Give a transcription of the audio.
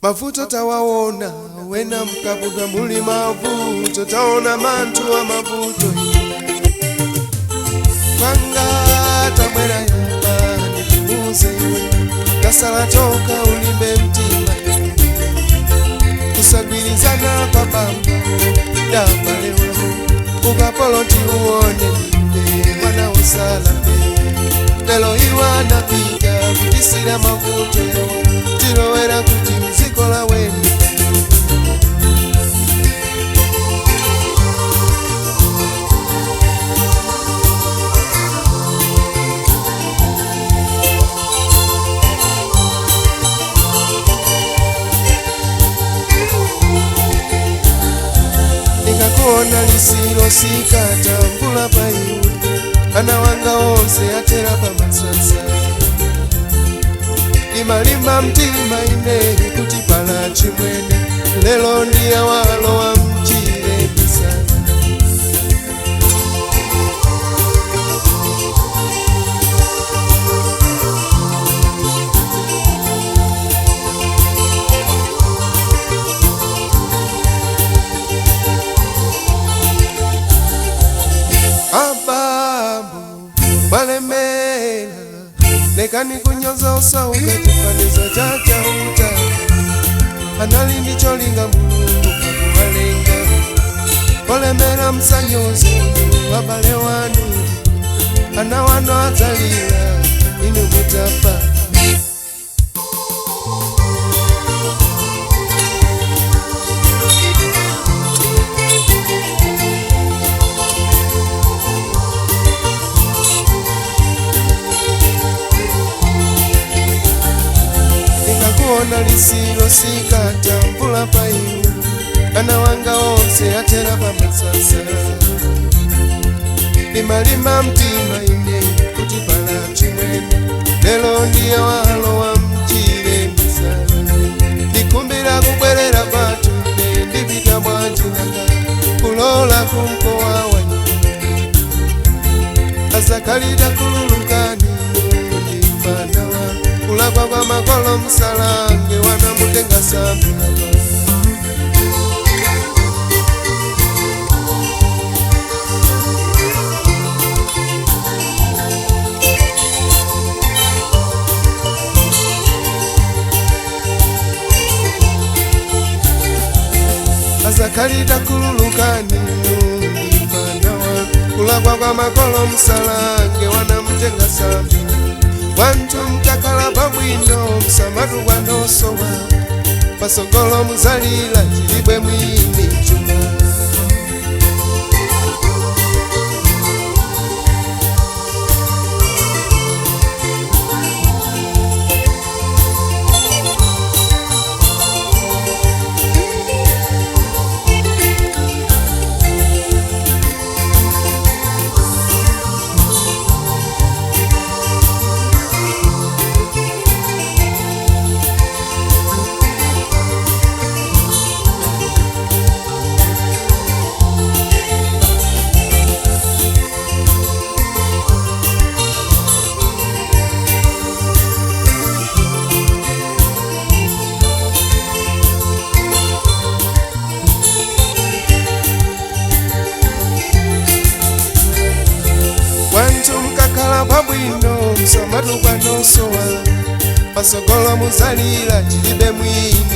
Mavuto tawaona wena mkabuda muli mavuto taona mantu wa mavuto Panga tamwera yamba nikibuze Kasala toka ulimbe mtima Kusagwirizana kwa bamba Dabalewa Ukapoloti uone ninde Mwana usala Lelo hiwa napika Kutisira mavuto Tilowera kuti mzikola wenu Nikakuona lisilo sikata mvula payu Ana wanga onse atera pa masasa Imalima mtima ine kuti pala chimwene Lelo ndiya walo wa mchire bisana Ababu balemela Nekani kunyoza usauka chifaniza chacha uta Anali ndicho linga Mulungu kakuwalenga Olemera msanyozi wabale wanu Ana wano atalila inu mutapa Kuona lisilo sikata mvula payu Ana wanga onse atera pa masasa Limalima mtima ine kuti pala chimwene Lelo ndiye walo wa mchire misala Likumbira kubwerera batu ine ndipita bwanji nanga Kulola kumkoa wanyi Azakalita kululukani Ndipana wa Kulagwa kwa makolo msalange wana mutenga sambilaba Azakalita kululukani Ndipanawa Kulagwa kwa makolo msalange wana mutenga sambilaba Wantu mtakala babwino msamadu wanosowa Pasogolo muzalila jilibwe mwini chuma Babwino msamadu wanosowa Pasogolo muzalila jilibe mwini